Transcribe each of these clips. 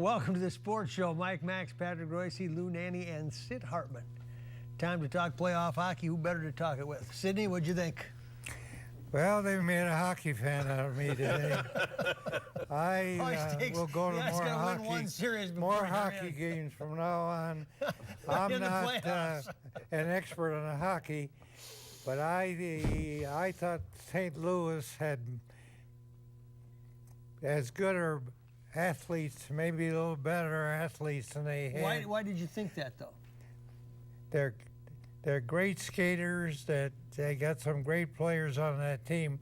Welcome to the Sports Show. Mike Max, Patrick Royce, Lou Nanny, and Sid Hartman. Time to talk playoff hockey. Who better to talk it with? Sydney, what'd you think? Well, they made a hockey fan out of me today. I will go to more hockey games from now on. I'm not an expert on hockey, but I thought St. Louis had as good or athletes, maybe a little better athletes than they had. Why did you think that, though? They're great skaters. That they got some great players on that team.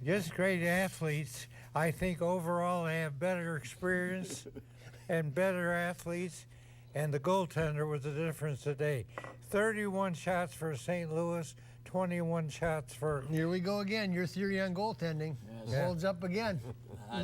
Just great athletes. I think overall they have better experience and better athletes. And the goaltender was the difference today. 31 shots for St. Louis, 21 shots for... Here we go again. Your theory on goaltending holds up again.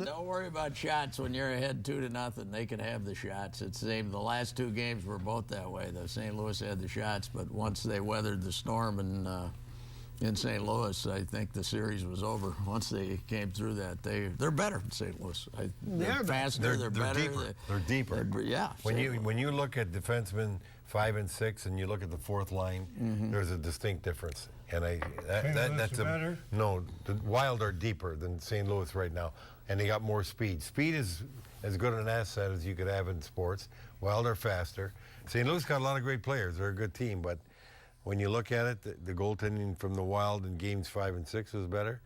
Don't worry about shots when you're ahead 2-0. They can have the shots. It's the same. The last two games were both that way. The St. Louis had the shots, but once they weathered the storm in St. Louis, I think the series was over. Once they came through that, they're better than St. Louis. They're faster. They're better. Deeper. They're deeper. Yeah. When you look at defensemen 5 and 6, and you look at the fourth line, there's a distinct difference. And that's better. No, the Wild are deeper than St. Louis right now, and they got more speed. Speed is as good an asset as you could have in sports. Wild are faster. St. Louis got a lot of great players. They're a good team, but when you look at it, the goaltending from the Wild in games 5 and 6 was better,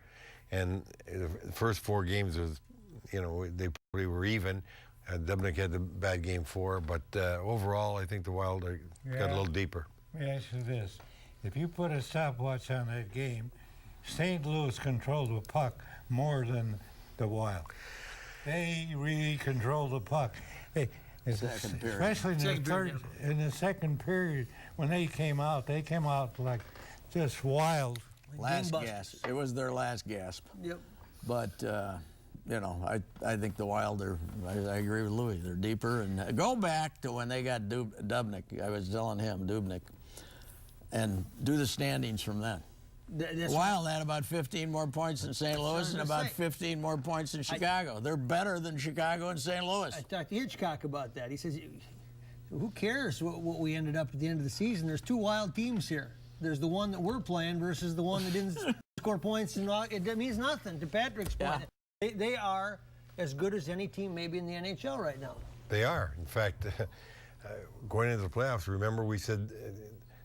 and the first 4 games was, they probably were even. Dubnyk had the bad game 4, but overall, I think the Wild got a little deeper. Let me ask you this. If you put a stopwatch on that game, St. Louis controlled the puck more than the Wild. They really controlled the puck. Especially in the second period, when they came out like just wild. Last gasp. It was their last gasp. Yep. But, I think the Wild I agree with Louis. They're deeper. And go back to when they got Dubnyk. I was telling him, Dubnyk, and do the standings from then. Wild had about 15 more points than St. Louis and about 15 more points than Chicago. They're better than Chicago and St. Louis. I talked to Hitchcock about that. He says, who cares what we ended up at the end of the season? There's 2 Wild teams here. There's the one that we're playing versus the one that didn't score points. And it means nothing to Patrick's point. They are as good as any team maybe in the NHL right now. They are. In fact, going into the playoffs, remember we said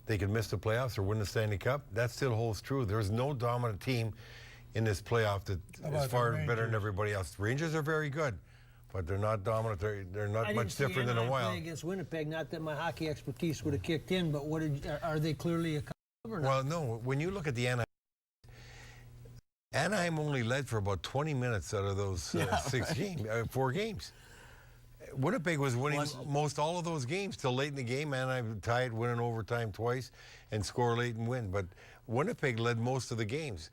they could miss the playoffs or win the Stanley Cup? That still holds true. There's no dominant team in this playoff that is far better than everybody else. Rangers are very good, but they're not dominant. They're not much different than a Wild. Play against Winnipeg, not that my hockey expertise would have kicked in, but are they clearly a cover now? Well, no. When you look at the Anaheim only led for about 20 minutes out of those 4 games. Winnipeg was winning most all of those games till late in the game. Anaheim tied, win in overtime twice, and score late and win. But Winnipeg led most of the games.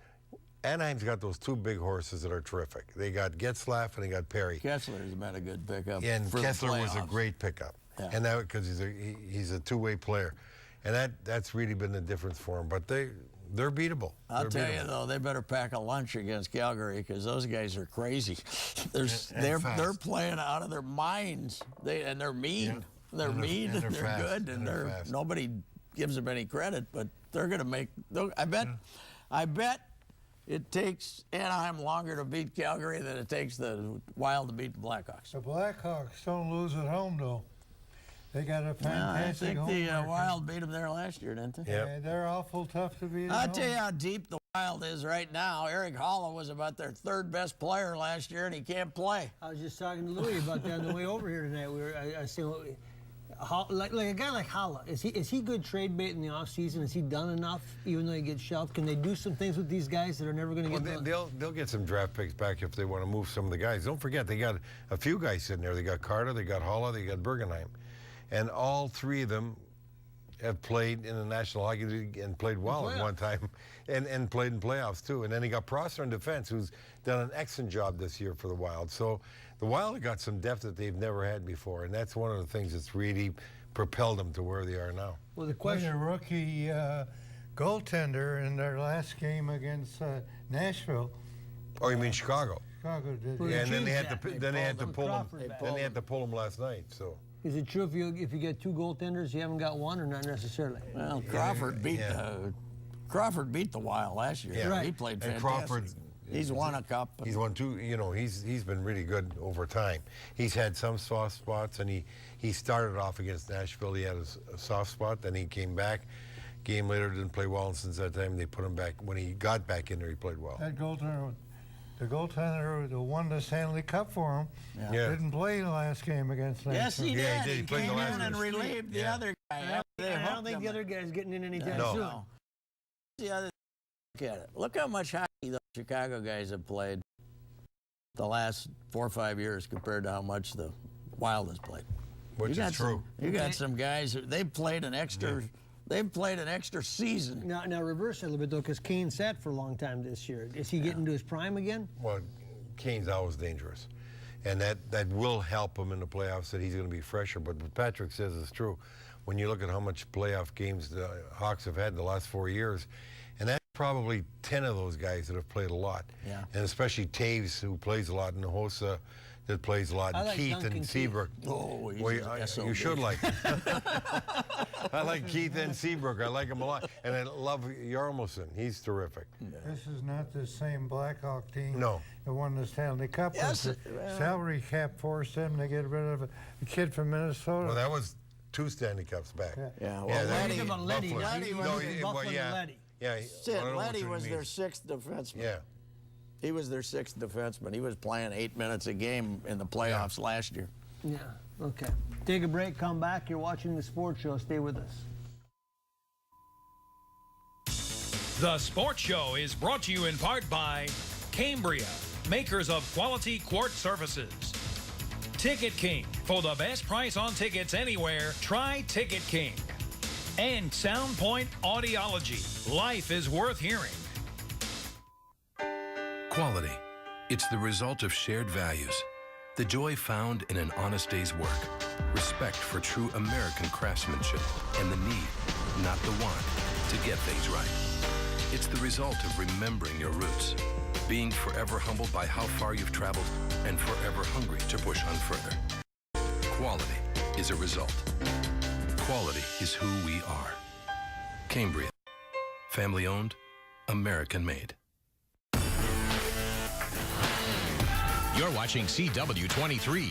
Anaheim's got those 2 big horses that are terrific. They got Getzlaf and they got Perry. Kessler's been a good pickup. And Kessler was a great pickup. Yeah. And that because he's a two-way player. And that's really been the difference for him. But they're beatable. I'll tell you, though, they better pack a lunch against Calgary because those guys are crazy. They're playing out of their minds. They're mean. Yeah. They're mean, and they're good, and nobody gives them any credit, but they're going to make – I bet it takes Anaheim longer to beat Calgary than it takes the Wild to beat the Blackhawks. The Blackhawks don't lose at home, though. They got a fantastic home. I think the Wild beat them there last year, didn't they? Yeah, they're awful tough to beat. I'll tell you how deep the Wild is right now. Eric Haula was about their 3rd best player last year, and he can't play. I was just talking to Louis about that on the way over here tonight. I said, like a guy like Haula, is he good trade bait in the offseason? Has he done enough, even though he gets shelved? Can they do some things with these guys that are never going to get done? They'll get some draft picks back if they want to move some of the guys. Don't forget, they got a few guys sitting there. They got Carter, they got Haula, they got Bergenheim. And all 3 of them have played in the National Hockey League and played well at one time and played in playoffs, too. And then he got Prosser in defense, who's done an excellent job this year for the Wild. So the Wild have got some depth that they've never had before, and that's one of the things that's really propelled them to where they are now. Well, the question, a rookie goaltender in their last game against Nashville. Oh, you mean Chicago? Chicago did. Well, Yeah, and then they had changed to that. then they had to Put pull him. Crawford back. Then they had to pull him last night. So Is it true if you get two goaltenders, you haven't got one, or not necessarily? Well, Crawford beat the Wild last year. Yeah. Right. He played and fantastic. Crawford. He's won a cup. He's won two. You know, he's been really good over time. He's had some soft spots, and he started off against Nashville. He had a soft spot, then he came back. Game later didn't play well, and since that time they put him back. When he got back in there, he played well. That goaltender, the goaltender who won the Stanley Cup for him, Yeah. didn't play the last game against Nashville. Yes, he did. Yeah, he did. He played came the last in and game. relieved the Yeah. other guy. I They don't hooked think him. the other guy's getting in anytime No. soon. The other, look at it. Look how much hockey the Chicago guys have played the last 4 or 5 years compared to how much the Wild has played. Which is true. You got some guys. They've played an extra. Yeah. They've played an extra season. Now reverse it a little bit though, because Kane sat for a long time this year. Is he getting to his prime again? Well, Kane's always dangerous, and that will help him in the playoffs. That he's going to be fresher. But what Patrick says is true. When you look at how much playoff games the Hawks have had in the last 4 years, and that's probably 10 of those guys that have played a lot. Yeah. And especially Taves, who plays a lot, and Hossa, that plays a lot, I and like Keith Duncan and Keith. Seabrook. Oh, he's Well, a SOB. you should like him. I like Keith and Seabrook. I like him a lot. And I love Yarmulson. He's terrific. This is not the same Blackhawk team No. that won the Stanley Cup. Yes, The salary cap forced them to get rid of a kid from Minnesota. Well, that was 2 Stanley Cups back. Yeah, well, that- Letty- Think about Letty. Buffalo. Letty No, was he- Buffalo well, yeah. Letty. Yeah, Sid, I don't know Letty what was you their mean. 6th defenseman. Yeah. He was their 6th defenseman. He was playing 8 minutes a game in the playoffs last year. Yeah. Okay. Take a break. Come back. You're watching the Sports Show. Stay with us. The Sports Show is brought to you in part by Cambria, makers of quality quartz surfaces. Ticket King. For the best price on tickets anywhere, try Ticket King. And Soundpoint Audiology. Life is worth hearing. Quality. It's the result of shared values. The joy found in an honest day's work. Respect for true American craftsmanship and the need, not the want, to get things right. It's the result of remembering your roots, being forever humbled by how far you've traveled and forever hungry to push on further. Quality is a result. Quality is who we are. Cambria. Family owned, American made. You're watching CW-23.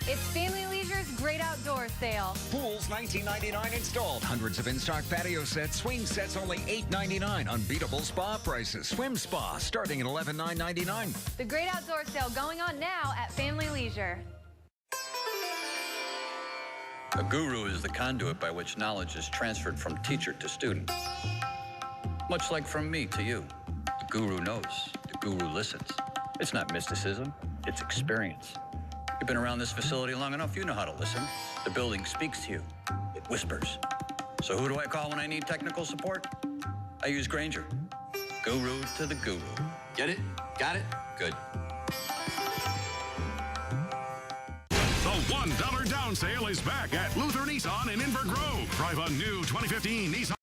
It's Family Leisure's Great Outdoor Sale. Pools $19.99 installed. Hundreds of in-stock patio sets. Swing sets only $8.99. Unbeatable spa prices. Swim spa starting at $11,999. The Great Outdoor Sale going on now at Family Leisure. A guru is the conduit by which knowledge is transferred from teacher to student. Much like from me to you. The guru knows. The guru listens. It's not mysticism. It's experience. You've been around this facility long enough, you know how to listen. The building speaks to you. It whispers. So who do I call when I need technical support? I use Granger. Guru to the guru. Get it? Got it? Good. The $1 down sale is back at Luther Nissan in Inver Grove. Drive a new 2015 Nissan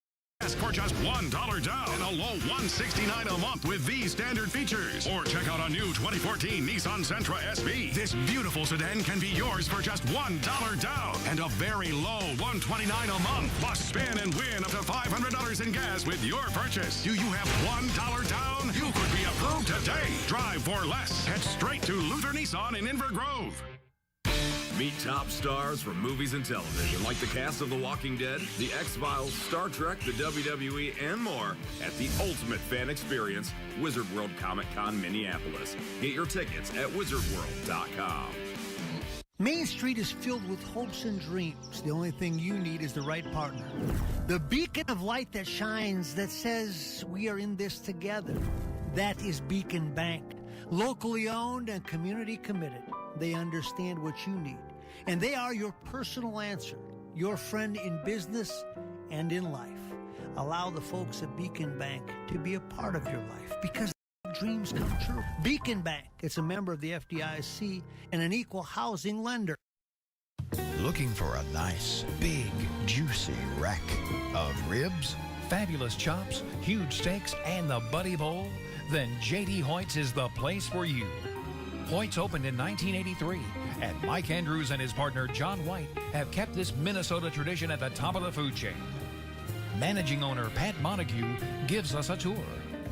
for just $1 down and a low $169 a month with these standard features. Or check out a new 2014 Nissan Sentra SV. This beautiful sedan can be yours for just $1 down and a very low $129 a month. Plus spin and win up to $500 in gas with your purchase. Do you have $1 down? You could be approved today. Drive for less. Head straight to Luther Nissan in Inver Grove. Meet top stars from movies and television like the cast of The Walking Dead, The X-Files, Star Trek, the WWE, and more at the ultimate fan experience, Wizard World Comic Con Minneapolis. Get your tickets at wizardworld.com. Main Street is filled with hopes and dreams. The only thing you need is the right partner. The beacon of light that shines, that says we are in this together. That is Beacon Bank. Locally owned and community committed. They understand what you need. And they are your personal answer, your friend in business and in life. Allow the folks at Beacon Bank to be a part of your life because dreams come true. Beacon Bank, it's a member of the FDIC and an equal housing lender. Looking for a nice, big, juicy rack of ribs, fabulous chops, huge steaks, and the Buddy Bowl? Then J.D. Hoyt's is the place for you. Hoyt's opened in 1983, and Mike Andrews and his partner John White have kept this Minnesota tradition at the top of the food chain. Managing owner Pat Montague gives us a tour.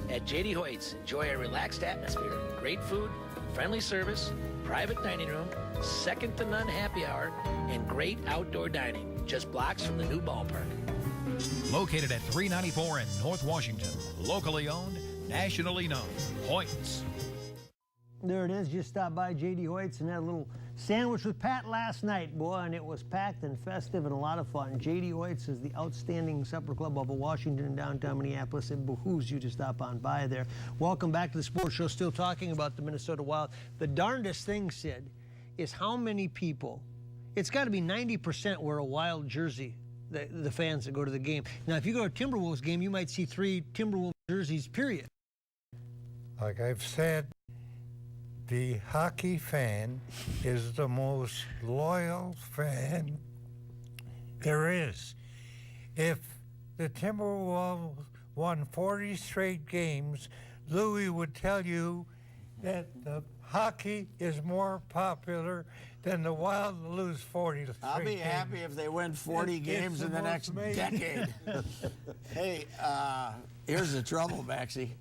At J.D. Hoyt's, enjoy a relaxed atmosphere, great food, friendly service, private dining room, second to none happy hour, and great outdoor dining, just blocks from the new ballpark. Located at 394 in North Washington, locally owned, nationally known, Hoyt's. There it is. Just stopped by J.D. Hoyt's and had a little sandwich with Pat last night, boy, and it was packed and festive and a lot of fun. J.D. Hoyt's is the outstanding supper club of Washington in downtown Minneapolis. It behooves you to stop on by there. Welcome back to the Sports Show. Still talking about the Minnesota Wild. The darndest thing, Sid, is how many people, it's got to be 90% wear a Wild jersey, the fans that go to the game. Now, if you go to a Timberwolves game, you might see 3 Timberwolves jerseys, period. Like I've said, the hockey fan is the most loyal fan there is. If the Timberwolves won 40 straight games, Louis would tell you that the hockey is more popular than the Wild to lose 40 straight I'll be games. happy if they win 40 games in the next decade. Hey, here's the trouble, Maxie.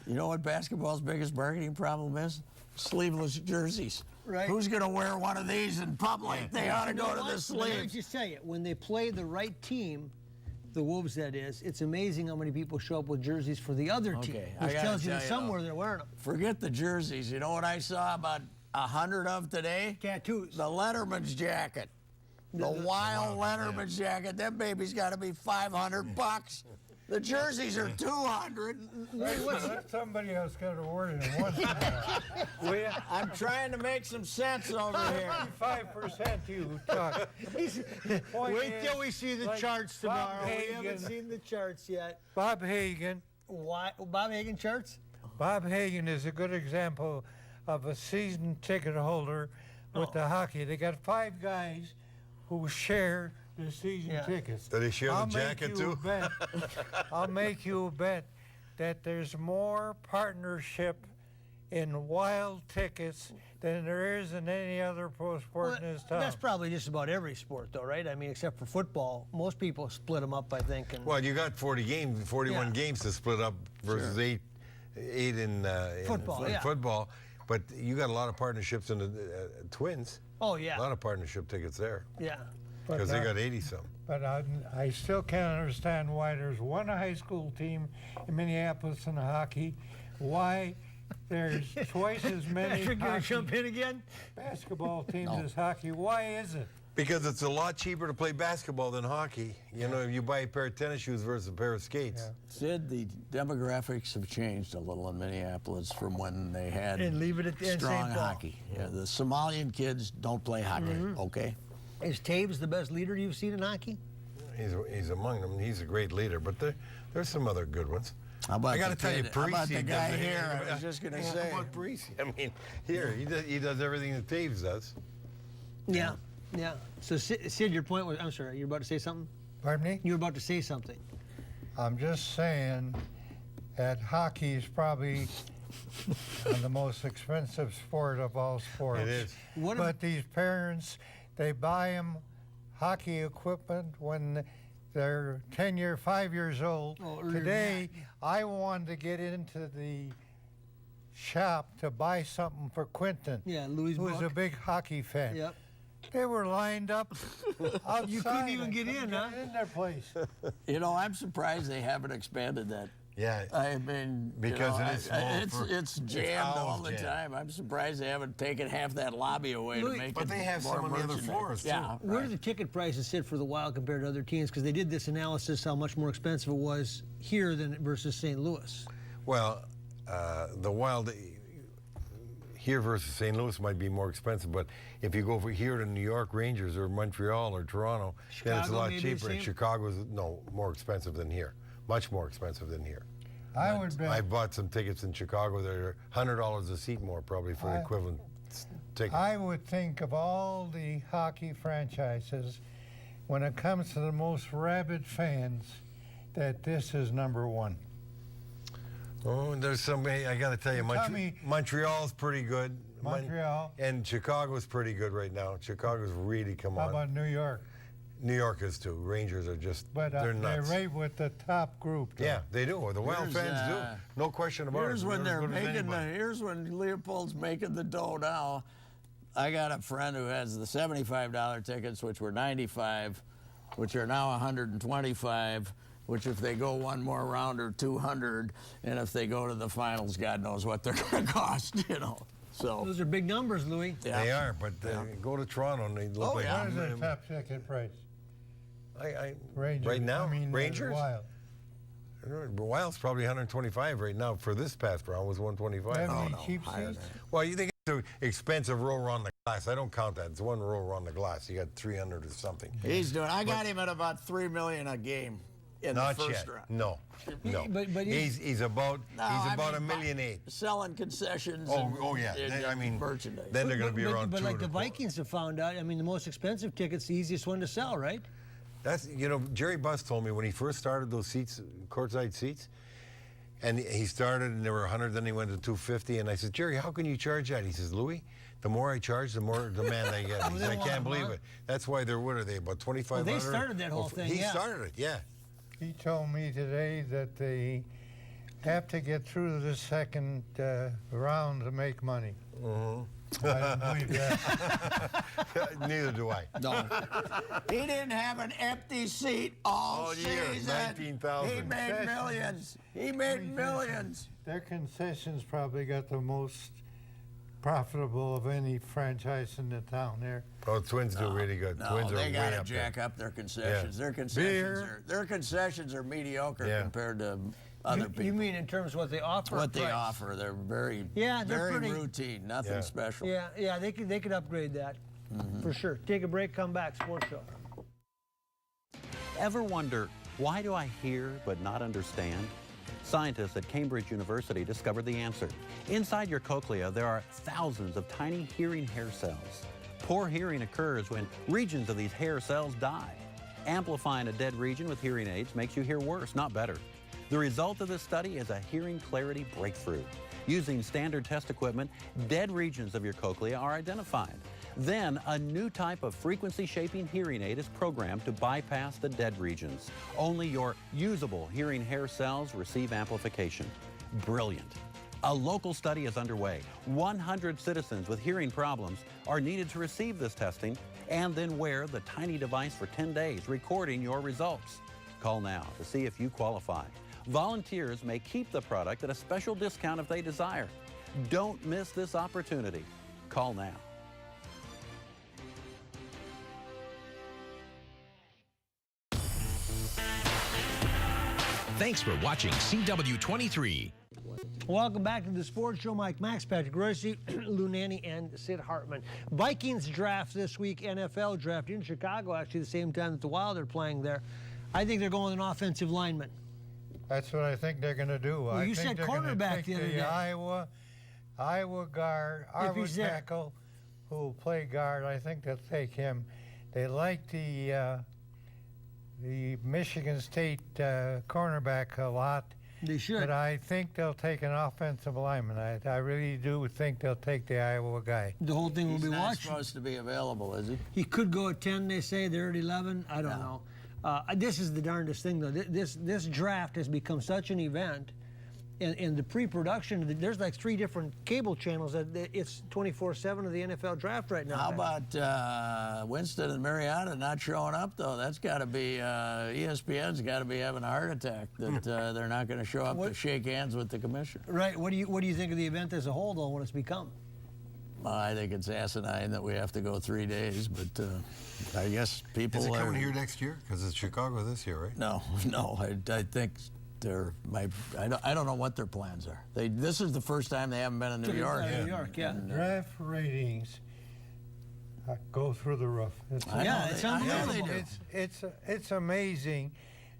You know what basketball's biggest marketing problem is? Sleeveless jerseys. Right. Who's going to wear one of these in public? They ought to go to the Let me sleeves. just tell you, when they play the right team, the Wolves that is, it's amazing how many people show up with jerseys for the other team, which tells you that somewhere they're wearing them. Forget the jerseys. You know what I saw about 100 of today? Tattoos. The Letterman's jacket. The Wild Letterman's jacket. That baby's got to be $500. The jerseys are $200. Let somebody else get a word in one. I'm trying to make some sense over here. 5% you talk. Wait till we see the charts tomorrow. We haven't Hagan. seen the charts yet. Bob Hagan. Why, Bob Hagan charts? Bob Hagan is a good example of a season ticket holder with the hockey. They got 5 guys who share the season tickets. Do they share the jacket too? I'll make you a bet that there's more partnership in Wild tickets than there is in any other pro sport in this town. That's probably just about every sport, though, right? I mean, except for football. Most people split them up, I think. And Well, you got 41 games to split up versus eight in football. But you got a lot of partnerships in the Twins. Oh, yeah. A lot of partnership tickets there. Yeah. Because they got 80-some. But I still can't understand why there's one high school team in Minneapolis in hockey, why there's twice as many jump in again? basketball teams as hockey. Why is it? Because it's a lot cheaper to play basketball than hockey. You know, you buy a pair of tennis shoes versus a pair of skates. Sid, the demographics have changed a little in Minneapolis from when they had And leave it at St. strong Paul. hockey. Yeah, the Somalian kids don't play hockey, okay? Is Taves the best leader you've seen in hockey? He's among them. He's a great leader, but there's some other good ones. How about I got to tell you, how about the Parisi guy does here? I was just going to say. How about Parisi? I mean, here, he does everything that Taves does. Yeah. Yeah. So, Sid, your point was, I'm sorry, you were about to say something? Pardon me? You were about to say something. I'm just saying that hockey is probably the most expensive sport of all sports. It is. But these parents, they buy them hockey equipment when they're 5 years old. Oh, earlier than Today, I wanted to get into the shop to buy something for Quentin, Louis who's Buck. a big hockey fan. Yep. They were lined up outside. You couldn't even get in, huh? In their place. You know, I'm surprised they haven't expanded that. Yeah. I mean, Because it is small. it's jammed all the time. I'm surprised they haven't taken half that lobby away to make it. But they have more some on the other merchandise. floors, too. Yeah. Where do the ticket prices sit for the Wild compared to other teams? Because they did this analysis how much more expensive it was here than versus St. Louis. Well, the Wild here versus St. Louis might be more expensive, but if you go over here to New York Rangers or Montreal or Toronto, then it's a lot cheaper. And Chicago's more expensive than here, much more expensive than here. I would bet. I bought some tickets in Chicago that are $100 a seat more probably for the equivalent ticket. I would think of all the hockey franchises, when it comes to the most rabid fans, that this is number one. Oh, there's some. I got to tell you, Montreal's pretty good. Montreal. And Chicago's pretty good right now. Chicago's really come on. How about New York? New York is too. Rangers are just, but they're nuts. They're right with the top group. Though. Yeah, they do. The Wild fans do. No question about here's it. When here's when Leopold's making the dough now. I got a friend who has the $75 tickets, which were $95, which are now $125, which if they go one more round are $200, and if they go to the finals, God knows what they're going to cost, you know. So those are big numbers, Louis. Yeah. They are, but go to Toronto and they look like. What is the top ticket price? Rangers. Right now, Rangers. Wild. Wild's probably 125 right now. For this past round was 125. Have any cheap seats? Well, you think it's an expensive row around the glass. I don't count that. It's one row around the glass. You got 300 or something. He's doing. I got him at about $3 million a game in the first round. No. But he's about $1.8 million. Selling concessions. Oh yeah. I mean, merchandise. Then they're going to be around. But like the Vikings have found out. I mean, the most expensive ticket's the easiest one to sell, right? That's, Jerry Buss told me when he first started those seats, courtside seats, and he started and there were 100, then he went to 250, and I said, Jerry, how can you charge that? He says, Louis, the more I charge, the more demand I get. He said, I can't believe it. That's why what are they, about 2,500? Well, they started that whole thing, He started it, yeah. He told me today that they have to get through the second round to make money. Mm-hmm. I don't believe that. Neither do I. No. He didn't have an empty seat all season. 19,000. He made millions. He made millions. Their concessions probably got the most profitable of any franchise in the town there. Oh, Twins do really good. Twins they got to up jack there. up their concessions. Yeah. Their concessions are mediocre compared to other people. You mean in terms of what they offer? What they offer, they're very, they're very pretty routine, nothing special. Yeah, they could upgrade that for sure. Take a break, come back, Sports Show. Ever wonder, why do I hear but not understand? Scientists at Cambridge University discovered the answer. Inside your cochlea, there are thousands of tiny hearing hair cells. Poor hearing occurs when regions of these hair cells die. Amplifying a dead region with hearing aids makes you hear worse, not better. The result of this study is a hearing clarity breakthrough. Using standard test equipment, dead regions of your cochlea are identified. Then, a new type of frequency-shaping hearing aid is programmed to bypass the dead regions. Only your usable hearing hair cells receive amplification. Brilliant. A local study is underway. 100 citizens with hearing problems are needed to receive this testing and then wear the tiny device for 10 days, recording your results. Call now to see if you qualify. Volunteers may keep the product at a special discount if they desire. Don't miss this opportunity. Call now. Thanks for watching CW-23. Welcome back to the Sports Show. Mike Max, Patrick Royce, Lou Nanne, and Sid Hartman. Vikings draft this week, NFL draft in Chicago, actually the same time that the Wild are playing there. I think they're going with an offensive lineman. That's what I think they're going to do. Well, you said cornerback the other day. Iowa guard, Iowa tackle, who will play guard. I think they'll take him. They like the Michigan State cornerback a lot. They should. But I think they'll take an offensive lineman. I really do think they'll take the Iowa guy. The whole thing will be watching. He's not supposed to be available, is he? He could go at 10, they say. They're at 11. I don't know. This is the darndest thing, though. This draft has become such an event. And the pre-production, there's like 3 different cable channels. It's 24/7 of the NFL draft right now. How about Winston and Mariota not showing up, though? That's got to be, ESPN's got to be having a heart attack that they're not going to show up to shake hands with the commissioner. Right. What do you think of the event as a whole, though, what it's become? I think it's asinine that we have to go 3 days, but I guess people Is it coming here next year? Because it's Chicago this year, right? No. I think I don't know what their plans are. This is the first time they haven't been in New York. New York, yeah. Draft ratings go through the roof. It's unbelievable. It's amazing.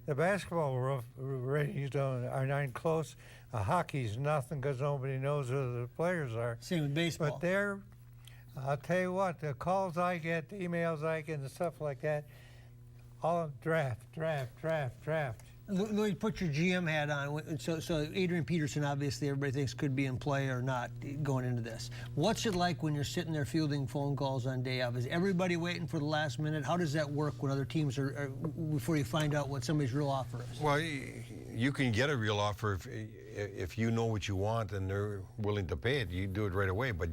The basketball ratings are not close. Hockey's nothing because nobody knows who the players are. Same with baseball. But I'll tell you what, the calls I get, the emails I get, and stuff like that, all draft. Louis, put your GM hat on. So Adrian Peterson, obviously, everybody thinks could be in play or not going into this. What's it like when you're sitting there fielding phone calls on day of? Is everybody waiting for the last minute? How does that work when other teams are before you find out what somebody's real offer is? Well, you can get a real offer if you know what you want and they're willing to pay it. You do it right away. But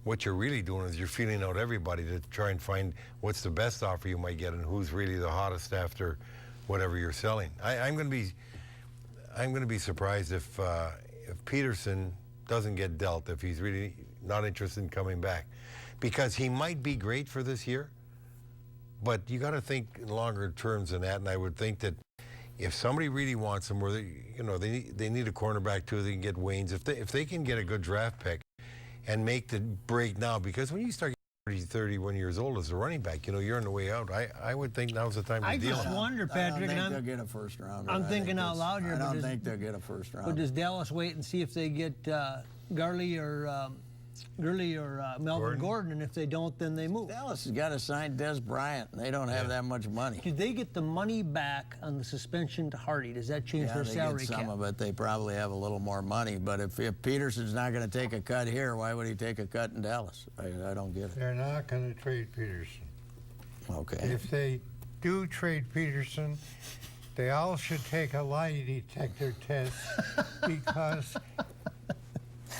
what you're really doing is you're feeling out everybody to try and find what's the best offer you might get and who's really the hottest after whatever you're selling. I'm going to be surprised if Peterson doesn't get dealt, if he's really not interested in coming back, because he might be great for this year, but you got to think in longer terms than that. And I would think that if somebody really wants him, or they need a cornerback too, they can get Waynes. If they can get a good draft pick and make the break now, because when you start 31 years old as a running back, you're on the way out. I would think now's the time to deal. I just wonder, Patrick. I don't think they'll get a first rounder. I'm thinking out loud here. I don't think they'll get a first rounder. But does Dallas wait and see if they get Gurley or Melvin Gordon, and if they don't, then they move? Dallas has got to sign Des Bryant. They don't have that much money. Do they get the money back on the suspension to Hardy? Does that change their salary cap? Some of it. They probably have a little more money. But if Peterson's not going to take a cut here, why would he take a cut in Dallas? I don't get it. They're not going to trade Peterson. Okay. If they do trade Peterson, they all should take a lie detector test because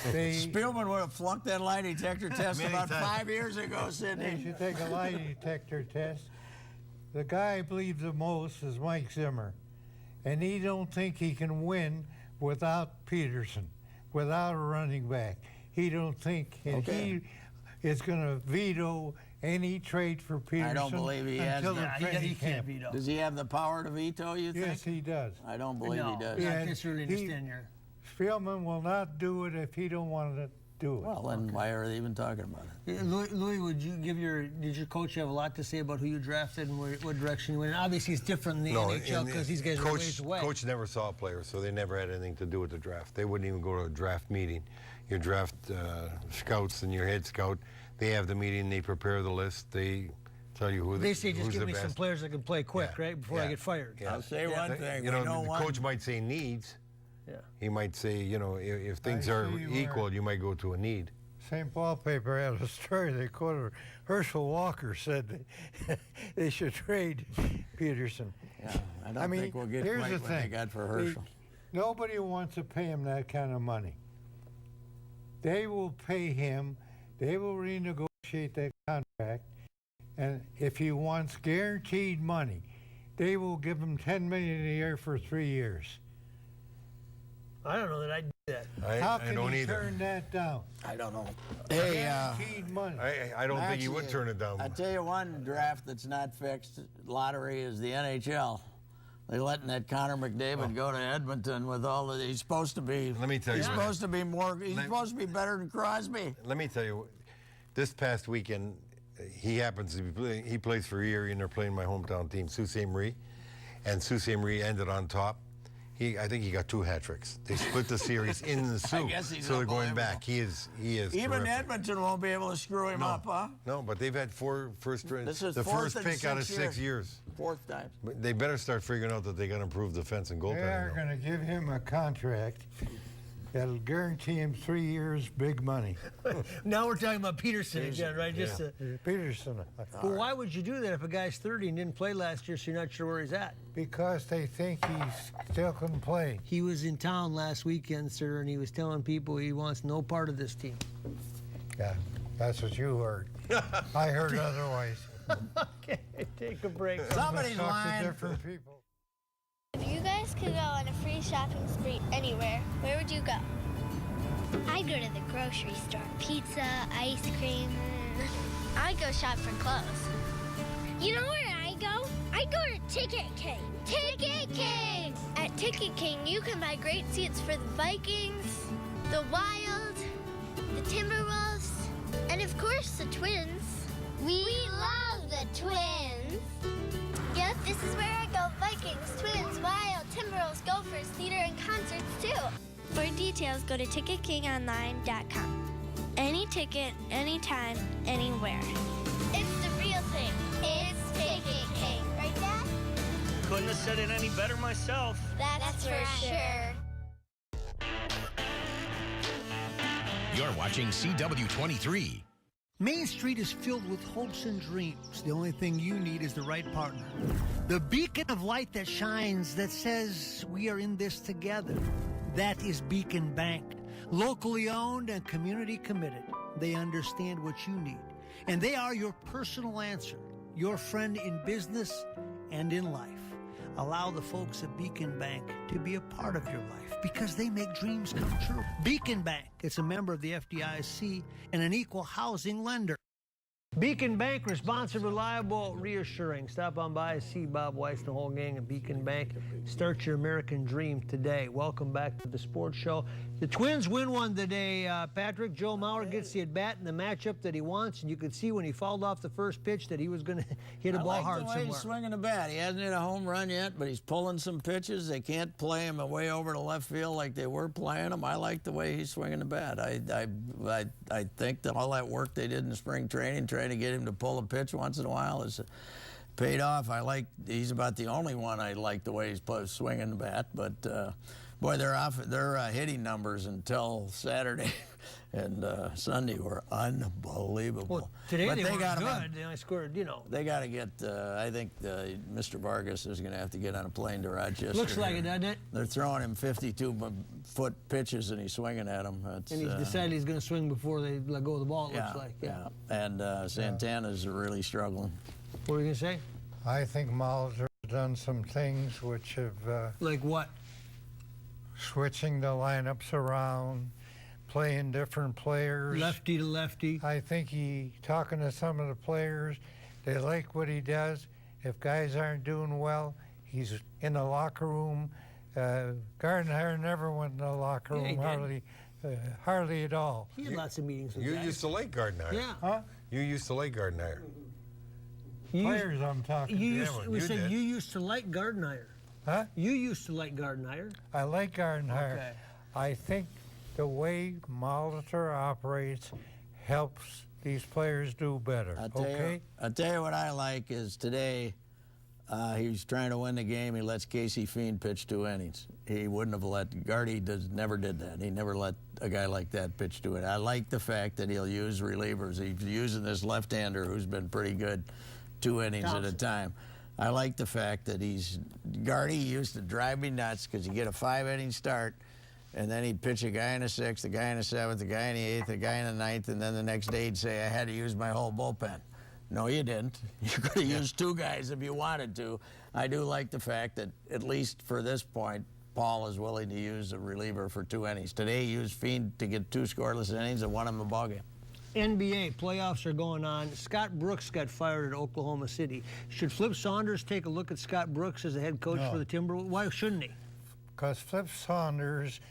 Spielman would have flunked that lie detector test about 5 years ago, Sidney. They should take a lie detector test. The guy I believe the most is Mike Zimmer, and he don't think he can win without Peterson, without a running back. He don't think, and he is going to veto any trade for Peterson. I don't believe he has that. He can't veto. Does he have the power to veto, you think? Yes, he does. I don't believe he does. Not this early in his tenure. Spielman will not do it if he don't want to do it. Well, then why are they even talking about it? Louis, did your coach have a lot to say about who you drafted and what direction you went? And obviously, it's different in the NHL because these guys are ways away. Coach never saw a player, so they never had anything to do with the draft. They wouldn't even go to a draft meeting. Your draft scouts and your head scout, they have the meeting, they prepare the list, they tell you who they say just give me some players that can play quick, right, before I get fired. I'll say one thing. The coach might say needs. Yeah. He might say, if things are equal, you might go to a need. St. Paul paper had a story they quoted. Herschel Walker said they should trade Peterson. Yeah, I don't think we'll get quite what they got for Herschel. Nobody wants to pay him that kind of money. They will pay him. They will renegotiate that contract. And if he wants guaranteed money, they will give him $10 million a year for 3 years. I don't know that I'd do that. How can he turn that down? I don't know. Hey, guaranteed money. I don't think he would turn it down. I tell you one draft that's not fixed, lottery, is the NHL. They're letting that Connor McDavid go to Edmonton with all of he's supposed to be. Let me tell you. He's supposed to be more. He's supposed to be better than Crosby. Let me tell you, this past weekend, he happens to be playing. He plays for Erie, and they're playing my hometown team, Sault Ste. Marie, and Sault Ste. Marie ended on top. I think he got 2 hat tricks. They split the series in the Sault, so they're going back. He is. Even terrific. Edmonton won't be able to screw him up, huh? No, but they've had 4 first round. This is the fourth first pick out of 6 years. 4th time. But they better start figuring out that they got to improve defense and goaltending. They're going to give him a contract that'll guarantee him 3 years, big money. Now we're talking about Peterson again, right? Yeah. Peterson. Well, why would you do that if a guy's 30 and didn't play last year, so you're not sure where he's at? Because they think he still can play. He was in town last weekend, sir, and he was telling people he wants no part of this team. Yeah, that's what you heard. I heard otherwise. Okay, take a break. Somebody's lying. Different people. If you guys could go on a free shopping spree anywhere, where would you go? I'd go to the grocery store. Pizza, ice cream. I'd go shop for clothes. You know where I go? I go to Ticket King. Ticket King! At Ticket King, you can buy great seats for the Vikings, the Wild, the Timberwolves, and of course the Twins. We love the Twins. Yep, this is where I go. Vikings, Twins, Wild, Timberwolves, Gophers, theater, and concerts, too. For details, go to TicketKingOnline.com. Any ticket, anytime, anywhere. It's the real thing. It's Ticket King. Right, Dad? Couldn't have said it any better myself. That's for sure. You're watching CW-23. Main Street is filled with hopes and dreams. The only thing you need is the right partner. The beacon of light that shines, that says we are in this together. That is Beacon Bank. Locally owned and community committed. They understand what you need. And they are your personal answer. Your friend in business and in life. Allow the folks at Beacon Bank to be a part of your life because they make dreams come true. Beacon Bank, it's a member of the FDIC and an equal housing lender. Beacon Bank, responsive, reliable, reassuring. Stop on by, see Bob Weiss and the whole gang at Beacon Bank. Start your American dream today. Welcome back to the Sports Show. The Twins win one today, Patrick. Joe Mauer gets the at-bat in the matchup that he wants, and you could see when he fouled off the first pitch that he was going to hit a ball hard somewhere. I like the way he's swinging the bat. He hasn't hit a home run yet, but he's pulling some pitches. They can't play him way over to left field like they were playing him. I like the way he's swinging the bat. I think that all that work they did in the spring training, trying to get him to pull a pitch once in a while, is paid off. He's about the only one I like the way he's swinging the bat, but boy, their hitting numbers until Saturday and Sunday were unbelievable. Well, today they were good. They only scored, They got to get, I think Mr. Vargas is going to have to get on a plane to Rochester. Looks like it, doesn't it? They're throwing him 52-foot pitches, and he's swinging at them. And he's decided he's going to swing before they let go of the ball, it looks like. Yeah. And Santana's really struggling. What were you going to say? I think Molitor has done some things which have... like what? Switching the lineups around, playing different players. Lefty to lefty. I think talking to some of the players, they like what he does. If guys aren't doing well, he's in the locker room. Gardenhire never went in the locker room, hardly at all. He had lots of meetings with You guys. used to like Gardenhire. Yeah. Huh? You used to like Gardenhire. Players I'm talking to. We said you used to like Gardenhire. Huh? You used to like Gardenhire. I like Gardenhire. Okay. I think the way Molitor operates helps these players do better. I'll tell you what I like is today he's trying to win the game. He lets Casey Fiend pitch 2 innings. He wouldn't have let Gardy never did that. He never let a guy like that pitch 2 innings. I like the fact that he'll use relievers. He's using this left-hander who's been pretty good 2 innings at a time. I like the fact that Gardy used to drive me nuts because you get a 5-inning start, and then he'd pitch a guy in the 6th, a guy in the 7th, a guy in the 8th, a guy in the 9th, and then the next day he'd say, I had to use my whole bullpen. No, you didn't. You could have used 2 guys if you wanted to. I do like the fact that, at least for this point, Paul is willing to use a reliever for 2 innings. Today he used Fiend to get 2 scoreless innings and won him a ballgame. NBA playoffs are going on. Scott Brooks got fired at Oklahoma City. Should Flip Saunders take a look at Scott Brooks as the head coach for the Timberwolves? Why shouldn't he? Because Flip Saunders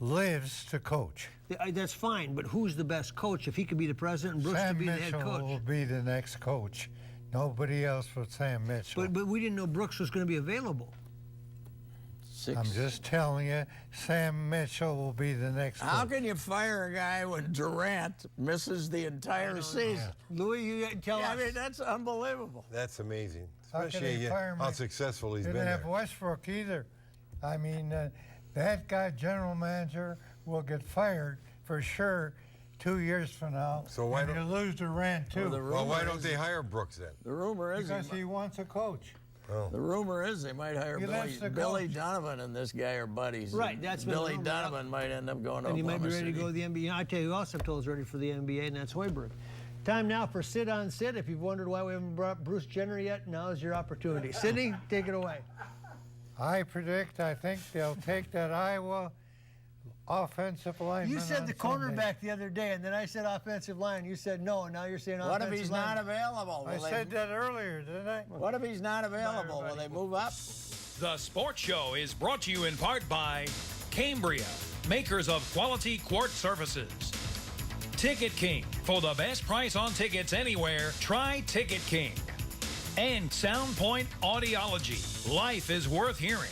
lives to coach. That's fine, but who's the best coach? If he could be the president and Brooks could be the head coach. Sam Mitchell will be the next coach. Nobody else but Sam Mitchell. But we didn't know Brooks was going to be available. I'm just telling you, Sam Mitchell will be the next coach. How can you fire a guy when Durant misses the entire season? Louis, you tell us. I mean, that's unbelievable. That's amazing. How Especially how successful he's been Didn't have there. Westbrook either. I mean, that guy, general manager, will get fired for sure 2 years from now. So why and don't you lose Durant too? Well, why don't they hire Brooks then? The rumor is because he wants a coach. Oh. The rumor is they might hire Billy Donovan, and this guy are buddies. Right, that's Billy Donovan might end up going to and he might be ready City. to go to the NBA. I tell you who else I've told is ready for the NBA, and that's Hoiberg. Time now for Sit on Sit. If you've wondered why we haven't brought Bruce Jenner yet, now is your opportunity. Sidney, take it away. I think they'll take that Iowa offensive lineman. You said the on Sunday. cornerback the other day, and then I said offensive line. You said no, and now you're saying offensive line. What if he's not available? I said that earlier, didn't I? What if he's not available? Will they move up? The Sports Show is brought to you in part by Cambria, makers of quality quartz surfaces. Ticket King. For the best price on tickets anywhere, try Ticket King. And Soundpoint Audiology. Life is worth hearing.